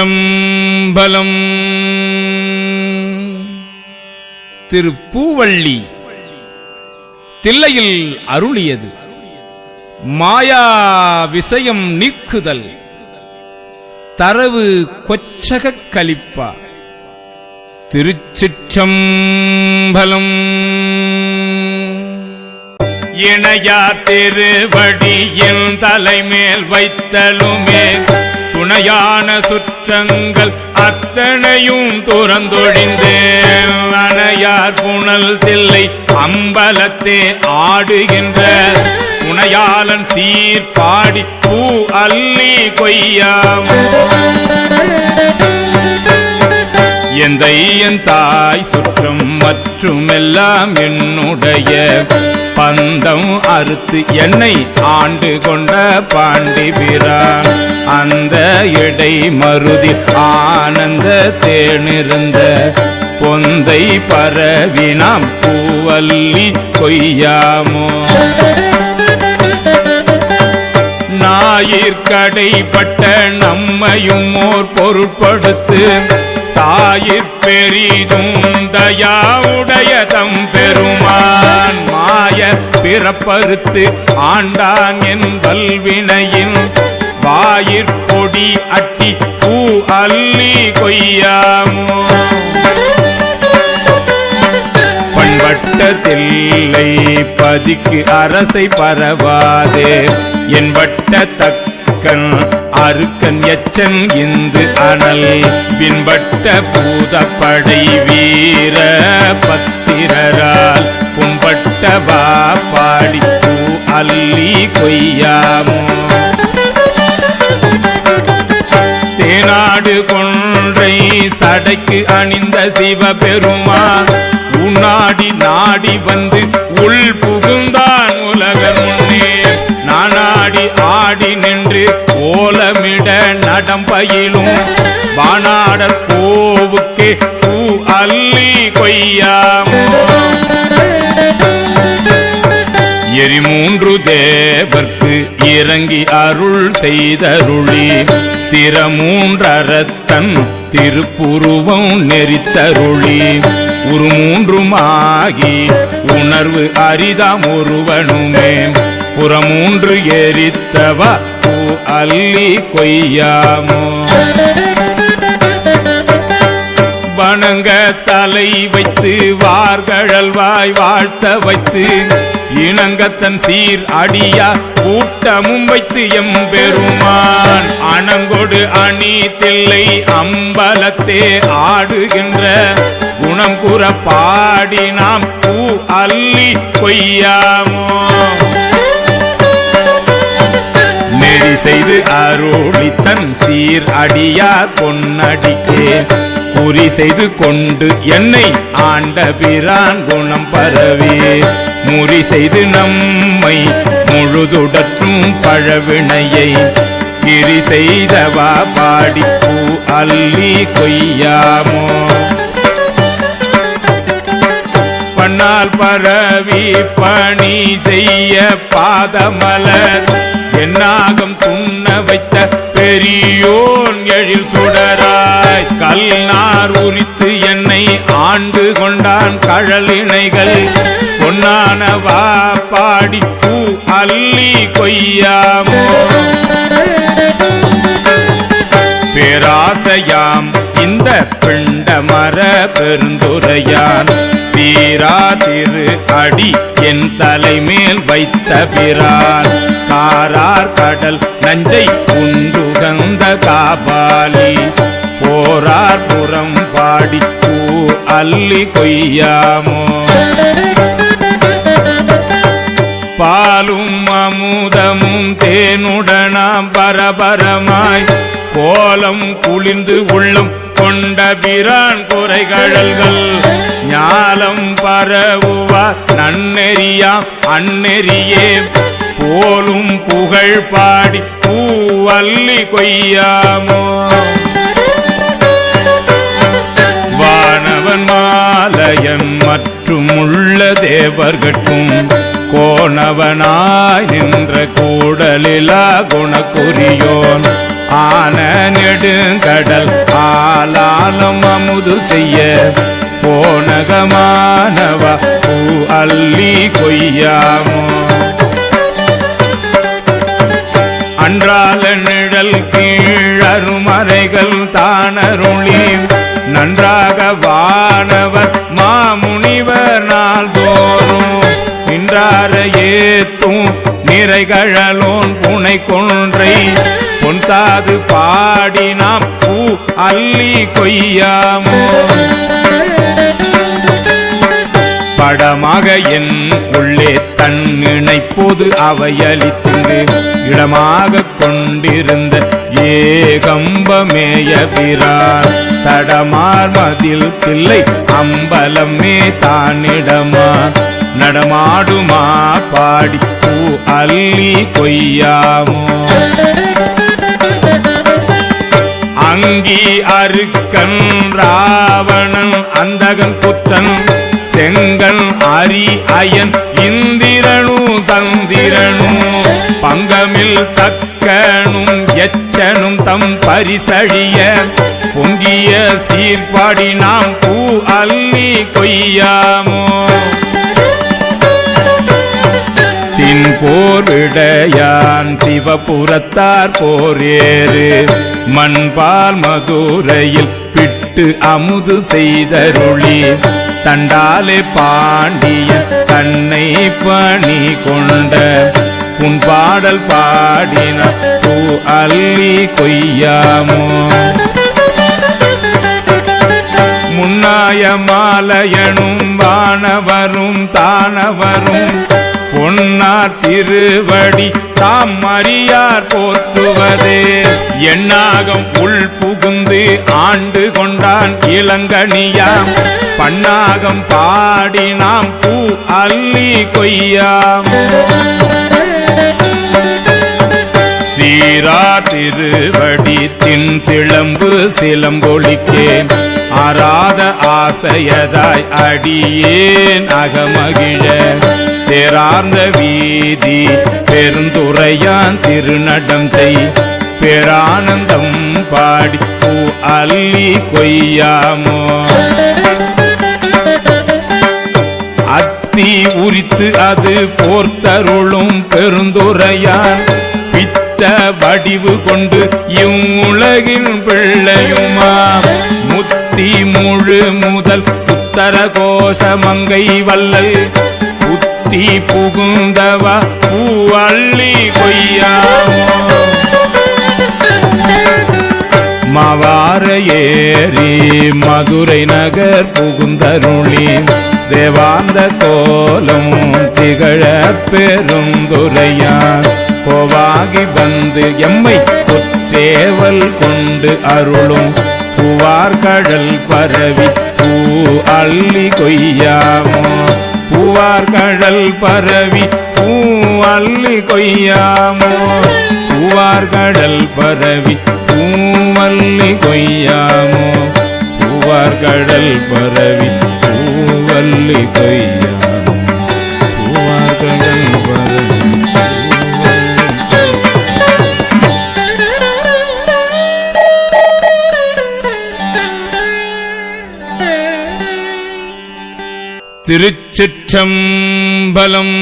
திருச்சிற்றம்பலம். திருப்பூவள்ளி தில்லையில் அருளியது மாயா விஷயம் நீக்குதல் தரவு கொச்சகக் கலிப்பா. திருச்சிற்றம்பலம். இணையார் திருவடியின் தலைமேல் வைத்தலுமே துணையான சுற்றங்கள் அத்தனையும் துறந்தொழிந்தேன். அணையார் புனல் தில்லை அம்பலத்தே ஆடுகின்ற துணையாளன் சீர்பாடி பூ அள்ளி கொய்யாமோ. எந்தை என் தாய் சுற்றம் மற்றும் எல்லாம் என்னுடைய பந்தம் அறுத்து என்னை ஆண்டு கொண்ட பாண்டி பிரான் அந்த இடை மருதி ஆனந்த தேனிருந்த பொந்தை பரவினாம் பூவல்லி கொய்யாமோ. ஞாயிற்கடைப்பட்ட நம்மையும் ஓர் பொருட்படுத்து தாயிற் பெரிதும் தயாவுடைய தம் பெருமான் மாய பிறப்பறுத்து ஆண்டான் என் வல்வினையின் வாயிற்பொடி அட்டி பூ அள்ளி கொய்யாமோ. பண்பட்ட தில்லை பதிக்கு அரசை பரவாதே என் வட்ட தக்கன் அருக்கன் எச்சன் இந்து அனல் பின்பட்ட பூதப்படை வீர பத்திரரால் புண்பட்ட பாடி பூ அள்ளி கொய்யாமோ. தேனாடு கொன்றை சடைக்கு அணிந்த சிவபெருமான் உன்னாடி நாடி வந்து உள் புகுந்தான் உலகம் முன்னே. நானாடி ஆடி நின்று ஓலமிட நடம்பயிலும் வானாடற் கோவுக்கே பூ அள்ளி கொய்யாமோ. எரிமூன்று தேவர்க்கு இறங்கி அருள் செய்தருளி சிரமூன்றரத்தன் திருப்புருவம் நெறித்தருளி உருமூன்றுமாகி உணர்வு அரிதாம் ஒருவனுமே புறமூன்று எரித்தவா பூ அள்ளி கொய்யாமோ. வணங்க தலை வைத்து வார்கழல்வாய் வாழ்த்த வைத்து இணங்கத்தன் சீர் அடியா கூட்டமும் வைத்து எம்பெருமான் அணங்கொடு அணி தில்லை அம்பலத்தே ஆடுகின்ற குணம் கூற பாடி நாம் பூ அள்ளி கொய்யாமோ. நெறி செய்து அருளித்தன் சீர் அடியா பொன்னடிக்கே குறி செய்து கொண்டு என்னை ஆண்ட பிரான் குணம் பரவி முறி செய்து நம்மை முழுதுடற்றும் பழவினையை கிரி செய்தவா பாடி பூ அள்ளி கொய்யாமோ. பன்னால் பரவி பணி செய்ய பாதமலர் என்னாகம் துண்ண வைத்த பெரியோன் எழில் சுடராய் கல்நார் உரித்து என்னை ஆண்டு கொண்டான் கழலினைகள் பொன்னானவா பாடி பூ அள்ளி கொய்யாமோ. பேராசையாம் இந்த பிண்டமர பெருந்துரையான் சீரா திரு அடி என் தலைமேல் வைத்த பிரான் காரார் கடல் நஞ்சை உண்டுகந்த காபாலி போரார் புறம் பாடி பூ அள்ளி கொய்யாமோ. பாலும் அமுதமும் தேனுடனாம் பரபரமாய் கோலம் குளிர்ந்து உள்ளம் கொண்ட பிரான் குறைகழல்கள் ஞாலம் பரவுவா நன்னெறியாம் அந்நெறியே போலும் புகழ் பாடி பூ அள்ளி கொய்யாமோ. வானவன் மாலயன் மற்றும் உள்ள தேவர்கட்கும் கோணவனாய் நின்ற கூடலிலா குணக்குரியோன் ஆன நெடுங்கடல் ஆலாலம் அமுது செய்ய போனகமானவா பூ அள்ளி கொய்யாமோ அன்றால நிழல் கீழருமறைகள் தானருளி நன்றாக வானவர் மாமுனிவர் நாள்தோறும் நின்றார ஏத்தும் நிறைகழலோன் புனை கொன்றை பொன்தாது பாடி நாம் பூ அள்ளி கொய்யாமோ படமாக என் உள்ளே தன் இணைப்போது அவையளித்து இடமாக கொண்டிருந்த ஏகம்பமேய பிரான் தடமார் மதில் தில்லை அம்பலமே தானிடமா நடமாடுமா பாடி பூ அள்ளி கொய்யாமோ அங்கி அருக்கன் ராவணன் அந்தகன் புத்தன் செங்கன் அரி அயன் இந்திரனு சந்திரனு பங்கமில் தக்கனும் எச்சனும் தம் பரிசழிய பொங்கிய சீர்பாடி நாம் பூ அள்ளி கொய்யாமோ போர் விடையான் சிவபுரத்தார் போரேறு மண்பால் மதுரையில் பிட்டு அமுது செய்தருளி தண்டாலே பாண்டிய தன்னை பணி கொண்ட புன்பாடல் பாடின பூ அள்ளி கொய்யாமோ முன்னாய மாலையனும் வானவரும் தானவரும் பொன்னார் திருவடி தாம் அறியார் போற்றுவதே எண்ணாகம் உள் புகுந்து ஆண்டு கொண்டான் இளங்கனியாம் பன்னாகம் பாடி நாம் பூ அள்ளி கொய்யாமோ சீரா திருவடி தின் சிலம்பு சிலம்பொழிக்கேன் ஆராத ஆசையதாய் அடியேன் அகமகிழ தேரார்ந்த வீதி பெருந்துரையான் திருநடம் செய் பேரானந்தம் பாடி பூ அள்ளி கொய்யாமோ அத்தி உரித்து அது போர்த்தருளும் பெருந்துரையான் பித்த வடிவு கொண்டு இவ்வுலகின் பிள்ளையுமா முத்தி முழு முதல் உத்தர கோஷ மங்கை வல்லல் புத்தி புகுந்தவா பூ அள்ளி கொய்யாமோ மாவார ஏறி மதுரை நகர் புகுந்தருளி தேவாந்த கோலம் திகழ பெருந்துரையான் கோவாகி வந்து எம்மை கொற்றேவல் கொண்டு அருளும் பூவார்கடல் பரவி பூ அள்ளி கொய்யாமோ பூவார்கடல் பரவி பூ அள்ளி கொய்யாமோ பூவார்கடல் பரவி பூ அள்ளி கொய்யாமோ பூவார்கடல் பரவி பூ அள்ளி கொய்யாமோ பூவார்கடல் பரவி திருச்சிற்றம்பலம்.